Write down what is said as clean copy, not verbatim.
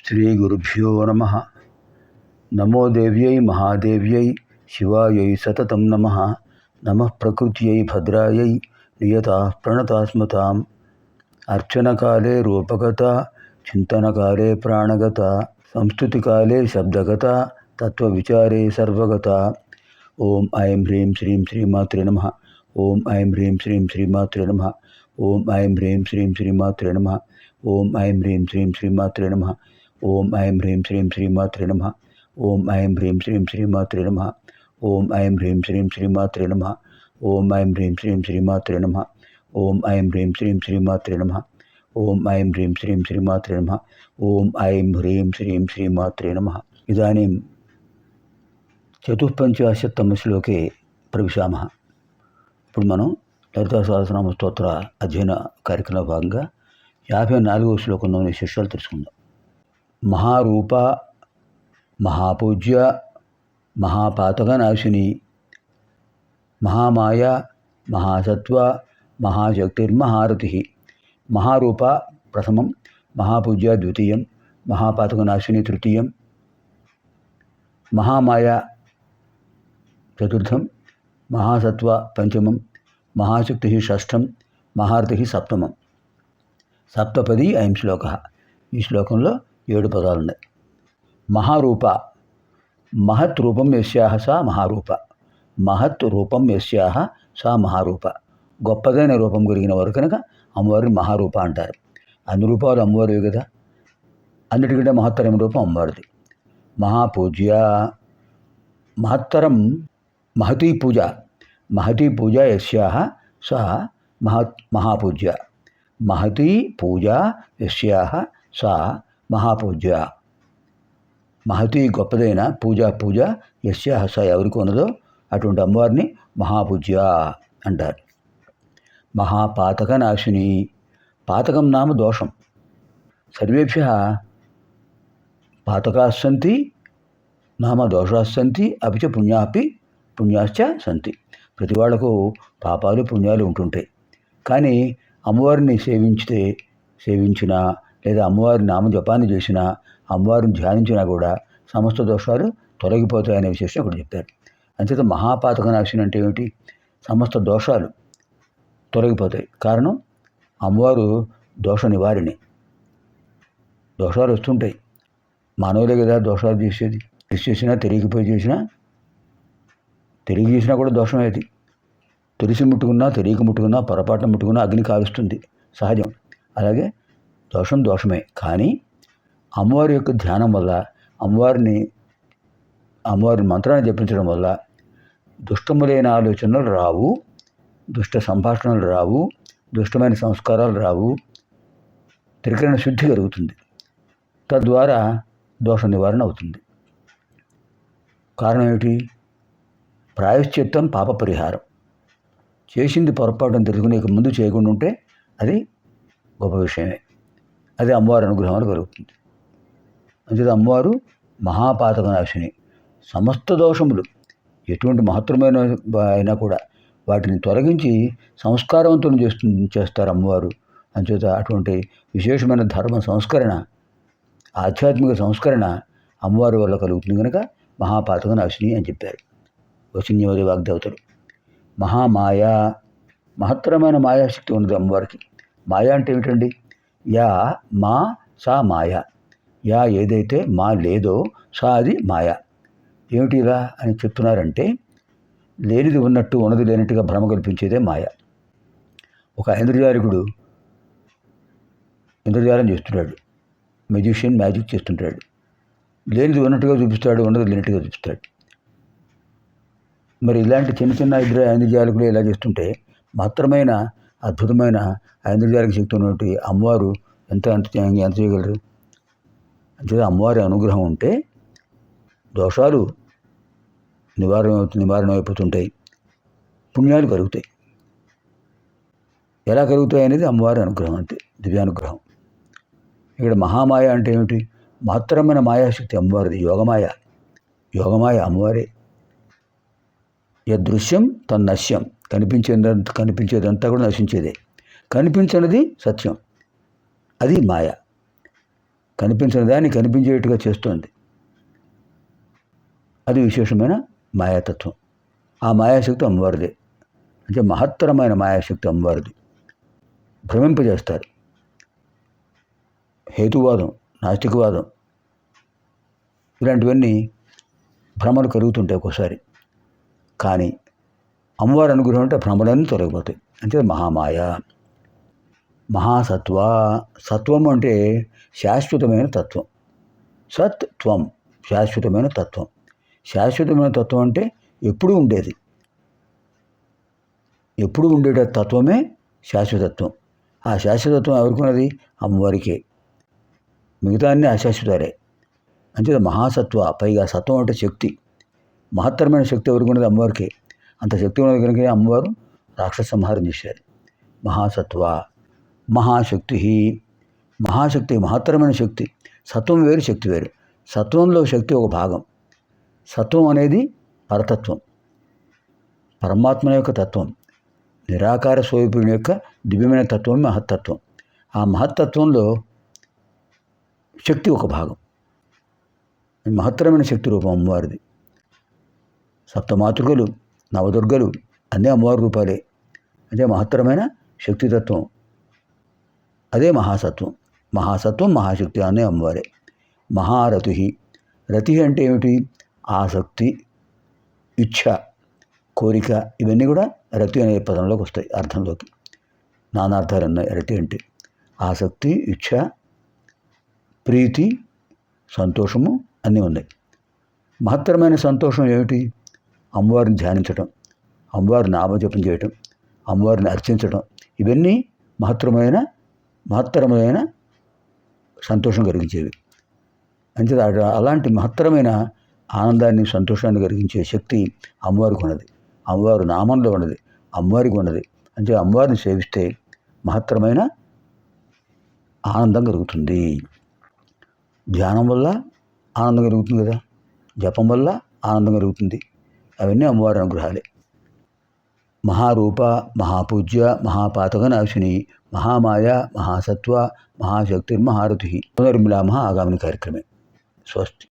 శ్రీగురుభ్యో నమః. నమో దేవ్యై మహాదేవ్యై శివాయై సతతం నమః. నమః ప్రకృత్యై భద్రాయై నియతా ప్రణతాస్మతాం. అర్చనకాలే రూపగత, చింతనకాలే ప్రాణగత, సంస్తుతికాలే శబ్దగత, తత్వవిచారే సర్వగత. ఓం ఐం హ్రీం శ్రీం శ్రీమాత్రే నమః. ఓం ఐం హ్రీం శ్రీం శ్రీమాత్రే నమః. ఓం ఐం హ్రీం శ్రీం శ్రీమాత్రే నమః. ఓం ఐం హ్రీం శ్రీం శ్రీమాత్రే నమః. ఓం ఐం హ్రీం శ్రీం శ్రీమాత్రే నమః. ఓం ఐం హ్రీం శ్రీం శ్రీమాత్రే నమః. ఓం ఐం హ్రీం శ్రీం శ్రీమాత్రే నమః. ఓం ఐం హ్రీం శ్రీం శ్రీమాత్రే నమః. ఓం ఐం హ్రీం శ్రీం శ్రీమాత్రే నమః. ఓం ఐం హ్రీం శ్రీం శ్రీమాత్రే నమః. ఓం ఐం హ్రీం శ్రీం శ్రీమాత్రే నమః. ఇదానీం చతుఃపంచాశత్తమ శ్లోకే ప్రవిశామः. ఇప్పుడు మనం లలితా సహస్రనామ స్తోత్ర అధ్యయన కార్యక్రమంలో భాగంగా 54వ శ్లోకంలోని శిష్యాలు తెలుసుకుందాం. మహారూప, మహాపూజ్య, మహాపాతకనాశిని, మహామాయ, మహాసత్వ, మహాశక్తిర్మహారథి. మహారూప ప్రథమం, మహాపూజ్య ద్వితీయం, మహాపాతకనాశిని తృతీయం, మహామాయ చతుర్థం, మహాసత్వ పంచమం, మహాశక్తి షష్ఠం, మహారథి సప్తమం. సప్తపది అయం శ్లోక. ఈ శ్లోకంలో 7 పదాలు ఉన్నాయి. మహారూప, మహత్ రూపం యస్యాహ సా మహారూప. మహత్ రూపం యస్యాహ సా మహారూప. గొప్పదైన రూపం కలిగిన వారు కనుక అమ్మవారిని మహారూప అంటారు. అన్ని రూపాలు అమ్మవారివి కదా, అన్నిటికంటే మహత్తరమైన రూపం అమ్మవారిది. మహాపూజ్య, మహత్తరం మహతీ పూజ. మహతీ పూజ యస్యాహ సా మహాపూజ్య. మహతీ పూజ యస్యాహ సా మహాపూజ్య. మహతీ గొప్పదైన పూజ యస్యాహ సా ఎవరికి ఉన్నదో అటువంటి అమ్మవారిని మహాపూజ్య అంటారు. మహాపాతక నాశిని. పాతకం నామ దోషం. సర్వేభ్య పాతకాస్సంతి నామ దోషాస్సంతి అపిచ పుణ్యాశ్చ సంతి. ప్రతి వాళ్లకు పాపాలు పుణ్యాలు ఉంటుంటాయి. కానీ అమ్మవారిని సేవించినా లేదా అమ్మవారి నామ జపాన్ని చేసినా, అమ్మవారిని ధ్యానించినా కూడా సమస్త దోషాలు తొలగిపోతాయనే విశేషం ఇక్కడ చెప్తారు. అంచేత మహాపాతక నాశిని అంటే ఏమిటి? సమస్త దోషాలు తొలగిపోతాయి. కారణం అమ్మవారు దోష నివారిణి. దోషాలు వస్తుంటాయి, మానవులే కదా దోషాలు చేసేది. చేసినా తెలియకపోయి చేసినా కూడా దోషమే. అది తెలిసి ముట్టుకున్నా తెలియక ముట్టుకున్నా పొరపాటున ముట్టుకున్నా అగ్ని కాలుస్తుంది, సహజం. అలాగే దోషమే. కానీ అమ్మవారి యొక్క ధ్యానం వల్ల, అమ్మవారి మంత్రాన్ని జపించడం వల్ల దుష్టములైన ఆలోచనలు రావు, దుష్ట సంభాషణలు రావు, దుష్టమైన సంస్కారాలు రావు, త్రికరణ శుద్ధి కలుగుతుంది. తద్వారా దోష నివారణ అవుతుంది. కారణం ఏమిటి? ప్రాయశ్చిత్తం పాప పరిహారం. చేసింది పొరపాటును తెలుసుకుని ఇక ముందు చేయకుండా ఉంటే అది గొప్ప విషయమే. అది అమ్మవారి అనుగ్రహం వల్ల కలుగుతుంది. అంచేత అమ్మవారు మహాపాతక నాశిని. సమస్త దోషములు ఎటువంటి మహత్తరమైన అయినా కూడా వాటిని తొలగించి సంస్కారవంతులను చేస్తారు అమ్మవారు. అంచేత అటువంటి విశేషమైన ధర్మ సంస్కరణ, ఆధ్యాత్మిక సంస్కరణ అమ్మవారి వల్ల కలుగుతుంది కనుక మహాపాతక నాశిని అని చెప్పారు వచిన్యవరి వాగ్దేవతలు. మహామాయ, మహత్తరమైన మాయాశక్తి ఉన్నది అమ్మవారికి. మాయ అంటే ఏమిటండి? యా మా సా మాయ. యా ఏదైతే మా లేదో సా అది మాయ. ఏమిటి ఇలా అని చెప్తున్నారంటే, లేనిది ఉన్నట్టు ఉన్నది లేనట్టుగా భ్రమ కల్పించేదే మాయ. ఒక ఇంద్రజాలికుడు ఇంద్రజాలం చేస్తున్నాడు, మెజిషియన్ మ్యాజిక్ చేస్తుంటాడు. లేనిది ఉన్నట్టుగా చూపిస్తాడు, ఉన్నది లేనట్టుగా చూపిస్తాడు. మరి ఇలాంటి చిన్న చిన్న ఇంద్రజాలికులు ఇలా చేస్తుంటే మాత్రమైన అద్భుతమైన ఇంద్రజాలిక శక్తి ఉన్నటువంటి అమ్మవారు ఎంత చేయగలరు? అంటే అమ్మవారి అనుగ్రహం ఉంటే దోషాలు నివారణ అయిపోతుంటాయి, పుణ్యాలు కలుగుతాయి. ఎలా కలుగుతాయి అనేది అమ్మవారి అనుగ్రహం, అంతే, దివ్యానుగ్రహం. ఇక్కడ మహామాయ అంటే ఏమిటి? మహత్తరమైన మాయాశక్తి అమ్మవారిది. యోగమాయ అమ్మవారే. యదృశ్యం తన్నశ్యం. కనిపించేదంతా కూడా నశించేదే. కనిపించనిది సత్యం, అది మాయ. కనిపించని దాన్ని కనిపించేట్టుగా చేస్తోంది. అది విశేషమైన మాయాతత్వం. ఆ మాయాశక్తి అమ్మవారిదే. అంటే మహత్తరమైన మాయాశక్తి అమ్మవారిది. భ్రమింపజేస్తారు. హేతువాదం, నాస్తికవాదం ఇలాంటివన్నీ భ్రమలు కలుగుతుంటాయి ఒక్కోసారి. కానీ అమ్మవారి అనుగ్రహం అంటే భ్రమలన్నీ తొలగిపోతాయి. అంటే మహామాయ. మహాసత్వ. సత్వం అంటే శాశ్వతమైన తత్వం. సత్వం శాశ్వతమైన తత్వం. శాశ్వతమైన తత్వం అంటే ఎప్పుడూ ఉండేది. ఎప్పుడు ఉండేట తత్వమే శాశ్వతత్వం. ఆ శాశ్వతత్వం ఎవరికి ఉన్నది? అమ్మవారికే. మిగతా అన్నీ అశాశ్వతాలే. అంటే మహాసత్వ. పైగా సత్వం అంటే శక్తి. మహత్తరమైన శక్తి ఎవరికి ఉన్నది? అమ్మవారికే. అంత శక్తి ఉన్నది కనుక అమ్మవారు రాక్షస సంహారం చేశారు. మహాసత్వ. మహాశక్తి. మహాశక్తి మహత్తరమైన శక్తి. సత్వం వేరు, శక్తి వేరు. సత్వంలో శక్తి ఒక భాగం. సత్వం అనేది పరతత్వం, పరమాత్మ యొక్క తత్వం, నిరాకార స్వరూపుని యొక్క దివ్యమైన తత్వం మహత్తత్వం. ఆ మహత్తత్వంలో శక్తి ఒక భాగం. మహత్తరమైన శక్తి రూపం అమ్మవారిది. సప్తమాతృకలు, నవదుర్గలు అన్నీ అమ్మవారి రూపాలే. అంటే మహత్తరమైన శక్తితత్వం. అదే మహాసత్వం. మహాసత్వం మహాశక్తి అనే అమ్మవారే. మహారతి. రతి అంటే ఏమిటి? ఆసక్తి, ఇచ్ఛ, కోరిక ఇవన్నీ కూడా రతి అనే పదంలోకి వస్తాయి. అర్థంలోకి నానార్థాలు ఉన్నాయి. రతి అంటే ఆసక్తి, ఇచ్ఛ, ప్రీతి, సంతోషము అన్నీ ఉన్నాయి. మహత్తరమైన సంతోషం ఏమిటి? అమ్మవారిని ధ్యానించటం, అమ్మవారిని నామజపం చేయటం, అమ్మవారిని అర్చించటం ఇవన్నీ మహత్తరమైన సంతోషం కలిగించేవి. అంటే అలాంటి మహత్తరమైన ఆనందాన్ని, సంతోషాన్ని కలిగించే శక్తి అమ్మవారికి ఉన్నది. అమ్మవారి నామంలో ఉన్నది, అమ్మవారికి ఉన్నది. అంటే అమ్మవారిని సేవిస్తే మహత్తరమైన ఆనందం కలుగుతుంది. ధ్యానం వల్ల ఆనందం కలుగుతుంది కదా, జపం వల్ల ఆనందం కలుగుతుంది. అవన్నీ అమ్మవారి అనుగ్రహాలే. మహారూప, మహాపూజ్య, మహాపాతకనాశిని, మహామాయ, మహాసత్వ, మహాశక్తిర్మహారతి. పునర్మిలామः ఆగామిని కార్యక్రమే. స్వస్తి.